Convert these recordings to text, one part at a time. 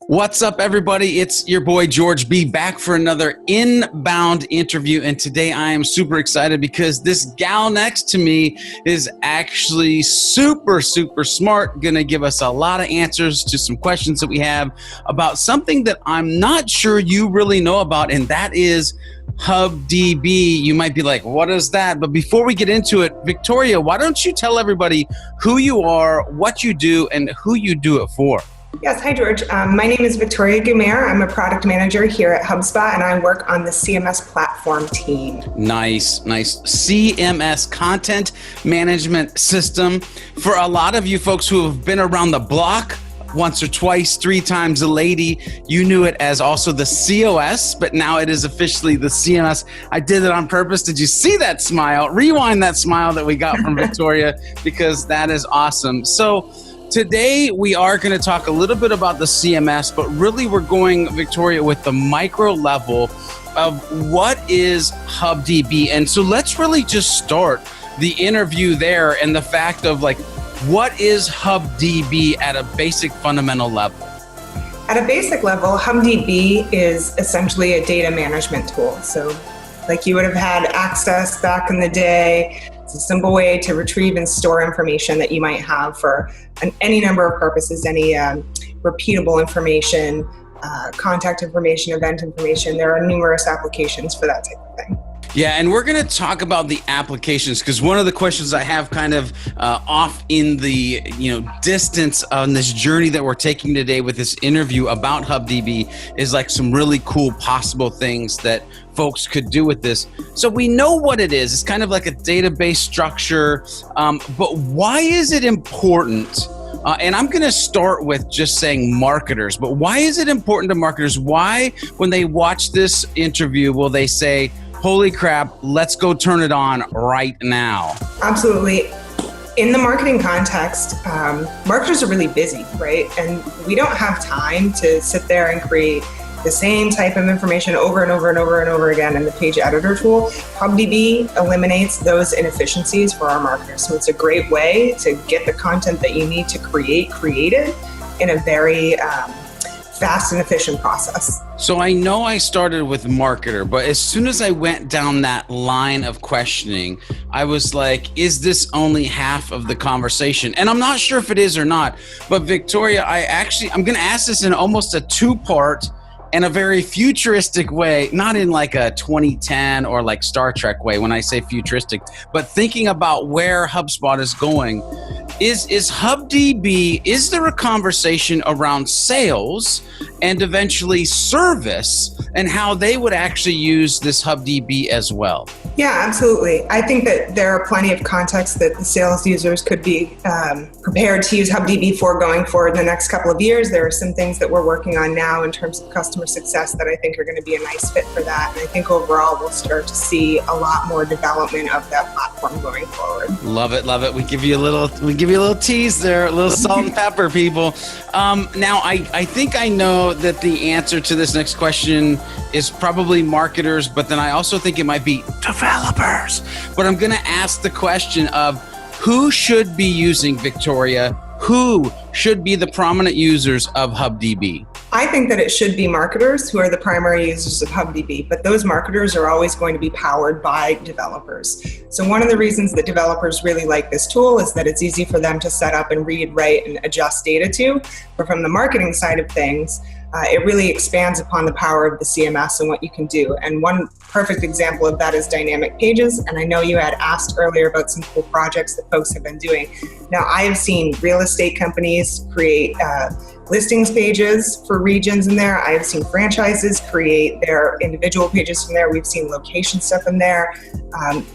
What's up, everybody? It's your boy, George B, back for another inbound interview. And today I am super excited because this gal next to me is actually super smart, going to give us a lot of answers to some questions that we have about something that I'm not sure you really know about, and that is HubDB. You might be like, what is that? But before we get into it, Victoria, why don't you tell everybody who you are, what you do, and who you do it for? Yes, hi George. My name is Victoria Guimere. I'm a product manager here at HubSpot, and I work on the CMS platform team. Nice. CMS, content management system. For a lot of you folks who have been around the block once or twice, 3 times a lady, you knew it as also the COS, but now it is officially the CMS. I did it on purpose. Did you see that smile? Rewind that smile that we got from Victoria, because that is awesome. So today, we are going to talk a little bit about the CMS, but really we're going, Victoria, with the micro level of what is HubDB. And so let's really just start the interview there and the fact of what is HubDB at a basic fundamental level? At a basic level, HubDB is essentially a data management tool. So like you would have had access back in the day. It's a simple way to retrieve and store information that you might have for any number of purposes, any repeatable information, contact information, event information. There are numerous applications for that type of thing. Yeah, and we're going to talk about the applications, because one of the questions I have kind of off in the distance on this journey that we're taking today with this interview about HubDB is some really cool possible things that folks could do with this. So we know what it is. It's kind of like a database structure, but why is it important? And I'm going to start with just saying marketers, but why is it important to marketers? Why, when they watch this interview, will they say, holy crap, let's go turn it on right now? Absolutely. In the marketing context, marketers are really busy, right? And we don't have time to sit there and create the same type of information over and over and over and over again in the page editor tool. HubDB eliminates those inefficiencies for our marketers. So it's a great way to get the content that you need to create created in a very fast and efficient process. So I know I started with marketer, but as soon as I went down that line of questioning, I was like, is this only half of the conversation? And I'm not sure if it is or not, but Victoria, I'm going to ask this in almost a 2-part and a very futuristic way, not in a 2010 or Star Trek way when I say futuristic, but thinking about where HubSpot is going. Is HubDB, is there a conversation around sales and eventually service and how they would actually use this HubDB as well? Yeah, absolutely. I think that there are plenty of contexts that the sales users could be prepared to use HubDB for going forward in the next couple of years. There are some things that we're working on now in terms of customer success that I think are going to be a nice fit for that. And I think overall we'll start to see a lot more development of that platform going forward. Love it. We give you a little tease there, a little salt and pepper, people. Now I think I know that the answer to this next question is probably marketers, but then I also think it might be developers. But I'm going to ask the question of who should be using, Victoria? Who should be the prominent users of HubDB? I think that it should be marketers who are the primary users of HubDB, but those marketers are always going to be powered by developers. So one of the reasons that developers really like this tool is that it's easy for them to set up and read, write, and adjust data to. But from the marketing side of things, it really expands upon the power of the CMS and what you can do. And one perfect example of that is dynamic pages. And I know you had asked earlier about some cool projects that folks have been doing. Now, I have seen real estate companies create listings pages for regions in there. I've seen franchises create their individual pages from there. We've seen location stuff in there.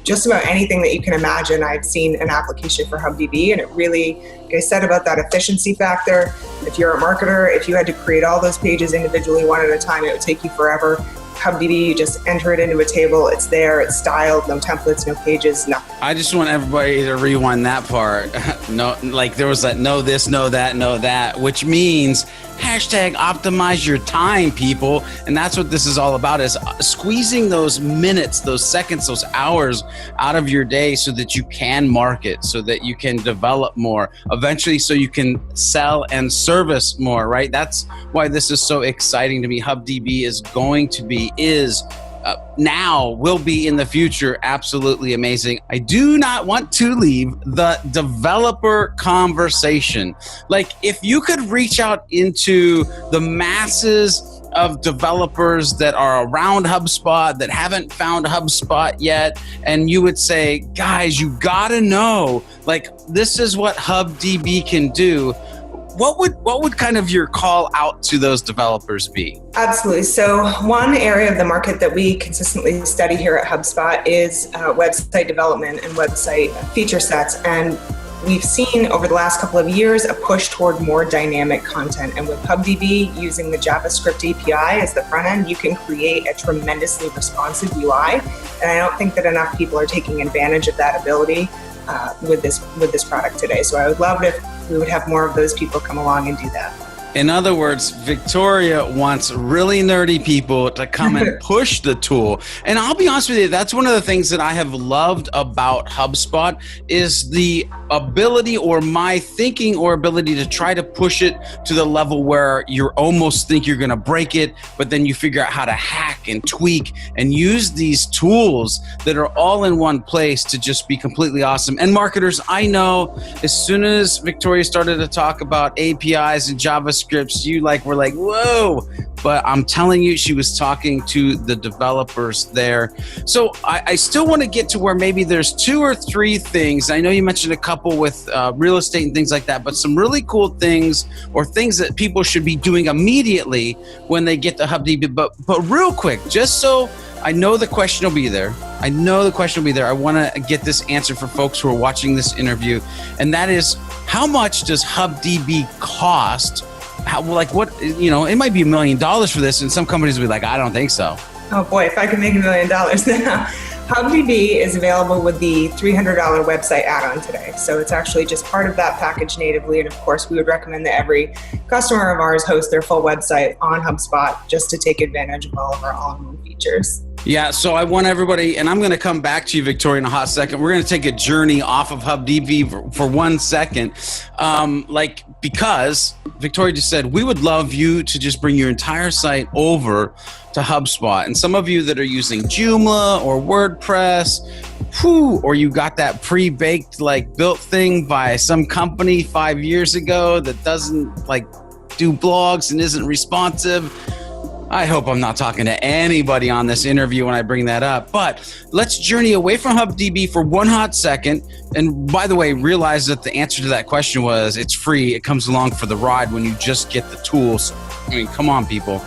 Just about anything that you can imagine, I've seen an application for HubDB, and it really, like I said about that efficiency factor, if you're a marketer, if you had to create all those pages individually one at a time, it would take you forever. HubDB, you just enter it into a table, it's there, it's styled, no templates, no pages, nothing. I just want everybody to rewind that part. No, there was that, no this, no that, no that, which means Hashtag optimize your time, people. And that's what this is all about, is squeezing those minutes, those seconds, those hours out of your day so that you can market, so that you can develop more, eventually so you can sell and service more, right? That's why this is so exciting to me. HubDB is going to be, now, will be in the future, absolutely amazing. I do not want to leave the developer conversation. Like, if you could reach out into the masses of developers that are around HubSpot that haven't found HubSpot yet, and you would say, guys, you gotta know, like, this is what HubDB can do. What would kind of your call out to those developers be? Absolutely. So one area of the market that we consistently study here at HubSpot is website development and website feature sets. And we've seen over the last couple of years a push toward more dynamic content. And with HubDB using the JavaScript API as the front end, you can create a tremendously responsive UI. And I don't think that enough people are taking advantage of that ability with this product today. So I would love it if we would have more of those people come along and do that. In other words, Victoria wants really nerdy people to come and push the tool. And I'll be honest with you, that's one of the things that I have loved about HubSpot is the ability, or my thinking or ability, to try to push it to the level where you almost think you're going to break it, but then you figure out how to hack and tweak and use these tools that are all in one place to just be completely awesome. And marketers, I know as soon as Victoria started to talk about APIs and JavaScript, you were like, whoa, but I'm telling you, she was talking to the developers there. So I still want to get to where maybe there's 2 or 3 things. I know you mentioned a couple with real estate and things like that, but some really cool things, or things that people should be doing immediately when they get to HubDB. But real quick, just so I know the question will be there. I want to get this answer for folks who are watching this interview. And that is, how much does HubDB cost? It might be $1 million for this, and some companies will be like, I don't think so. Oh boy, if I could make $1 million now. HubDB is available with the $300 website add-on today. So it's actually just part of that package natively. And of course, we would recommend that every customer of ours host their full website on HubSpot just to take advantage of all of our all-in-one features. Yeah, so I want everybody, and I'm going to come back to you, Victoria, in a hot second. We're going to take a journey off of HubDB for 1 second. Because Victoria just said, we would love you to just bring your entire site over to HubSpot. And some of you that are using Joomla or WordPress, or you got that pre-baked, built thing by some company 5 years ago that doesn't do blogs and isn't responsive. I hope I'm not talking to anybody on this interview when I bring that up, but let's journey away from HubDB for 1 hot second. And by the way, realize that the answer to that question was it's free. It comes along for the ride when you just get the tools. I mean, come on, people.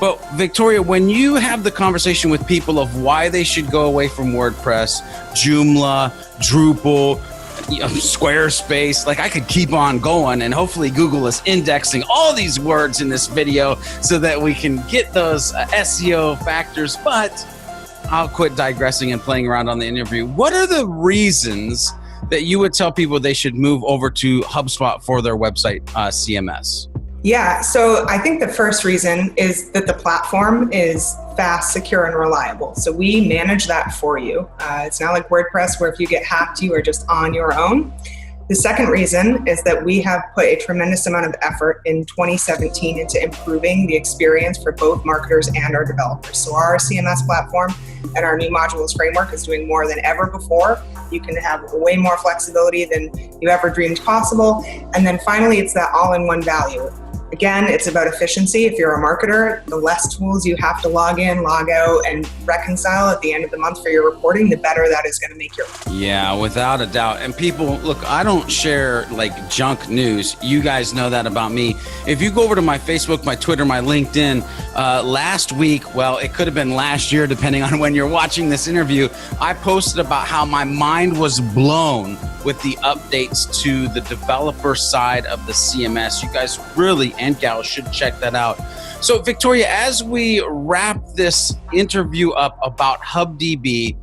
But Victoria, when you have the conversation with people of why they should go away from WordPress, Joomla, Drupal, Squarespace, I could keep on going, and hopefully Google is indexing all these words in this video so that we can get those SEO factors. But I'll quit digressing and playing around on the interview. What are the reasons that you would tell people they should move over to HubSpot for their website CMS? Yeah, so I think the first reason is that the platform is fast, secure, and reliable. So we manage that for you. It's not like WordPress where if you get hacked, you are just on your own. The second reason is that we have put a tremendous amount of effort in 2017 into improving the experience for both marketers and our developers. So our CMS platform and our new modules framework is doing more than ever before. You can have way more flexibility than you ever dreamed possible. And then finally, it's that all-in-one value. Again, it's about efficiency. If you're a marketer, the less tools you have to log in, log out, and reconcile at the end of the month for your reporting, the better that is going to make your life. Yeah, without a doubt. And people, look, I don't share junk news. You guys know that about me. If you go over to my Facebook, my Twitter, my LinkedIn, last week, well, it could have been last year, depending on when you're watching this interview, I posted about how my mind was blown with the updates to the developer side of the CMS. You guys really, and gals, should check that out. So Victoria, as we wrap this interview up about HubDB,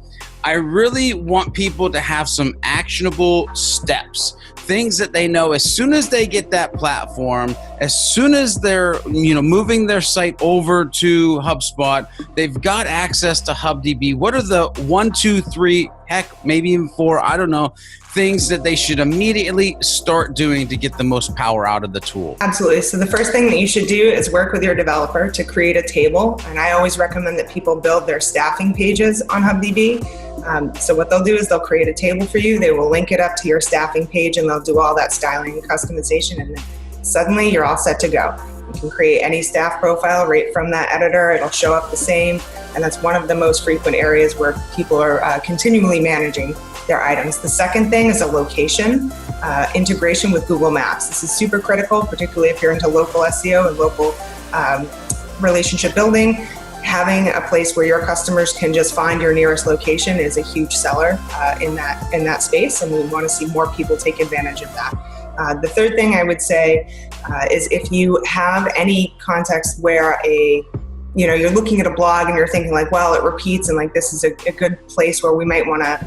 I really want people to have some actionable steps things that they know as soon as they get that platform, as soon as they're moving their site over to HubSpot, they've got access to HubDB. What are the 1, 2, 3, heck, maybe even 4, I don't know, things that they should immediately start doing to get the most power out of the tool? Absolutely. So the first thing that you should do is work with your developer to create a table. And I always recommend that people build their staffing pages on HubDB. So what they'll do is they'll create a table for you. They will link it up to your staffing page and they'll do all that styling and customization. And then suddenly you're all set to go. You can create any staff profile right from that editor. It'll show up the same. And that's one of the most frequent areas where people are continually managing their items. The second thing is a location integration with Google Maps. This is super critical, particularly if you're into local SEO and local relationship building. Having a place where your customers can just find your nearest location is a huge seller in that space, and we want to see more people take advantage of that. The third thing I would say is if you have any context where you're looking at a blog and you're thinking like, well, it repeats and like this is a good place where we might want to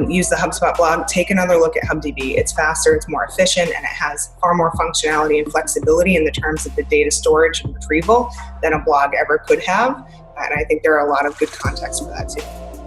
use the HubSpot blog, take another look at HubDB. It's faster, it's more efficient, and it has far more functionality and flexibility in the terms of the data storage and retrieval than a blog ever could have. And I think there are a lot of good contexts for that too.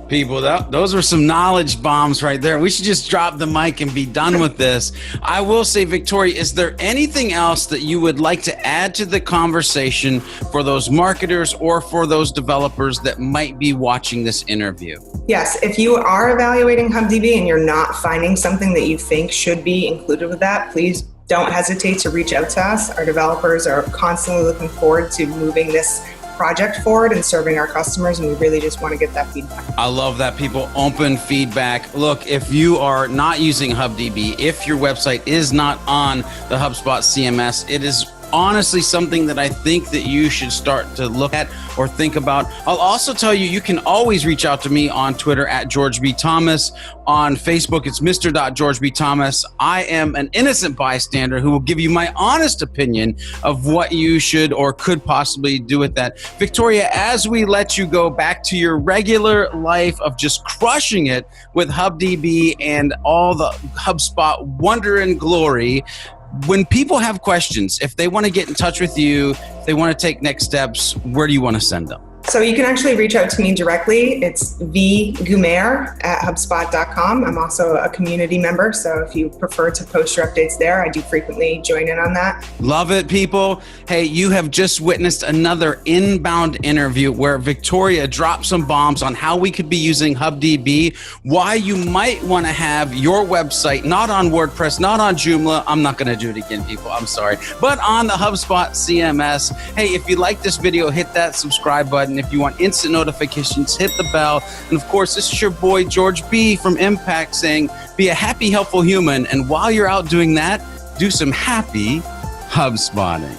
People, those were some knowledge bombs right there. We should just drop the mic and be done with this. I will say, Victoria, is there anything else that you would like to add to the conversation for those marketers or for those developers that might be watching this interview? Yes, if you are evaluating HubDB and you're not finding something that you think should be included with that, please don't hesitate to reach out to us. Our developers are constantly looking forward to moving this project forward and serving our customers, and we really just want to get that feedback. I love that, people. Open feedback. Look, if you are not using HubDB, if your website is not on the HubSpot CMS, it is honestly something that I think that you should start to look at or think about. I'll also tell you, you can always reach out to me on Twitter at George B. Thomas. On Facebook, it's Mr. George B. Thomas. I am an innocent bystander who will give you my honest opinion of what you should or could possibly do with that. Victoria, as we let you go back to your regular life of just crushing it with HubDB and all the HubSpot wonder and glory, when people have questions, if they want to get in touch with you, if they want to take next steps, where do you want to send them? So you can actually reach out to me directly. It's vgumer@hubspot.com. I'm also a community member, so if you prefer to post your updates there, I do frequently join in on that. Love it, people. Hey, you have just witnessed another inbound interview where Victoria dropped some bombs on how we could be using HubDB, why you might want to have your website not on WordPress, not on Joomla. I'm not going to do it again, people. I'm sorry. But on the HubSpot CMS. Hey, if you like this video, hit that subscribe button. If you want instant notifications, hit the bell. And of course, this is your boy, George B. from Impact saying, be a happy, helpful human. And while you're out doing that, do some happy HubSpotting.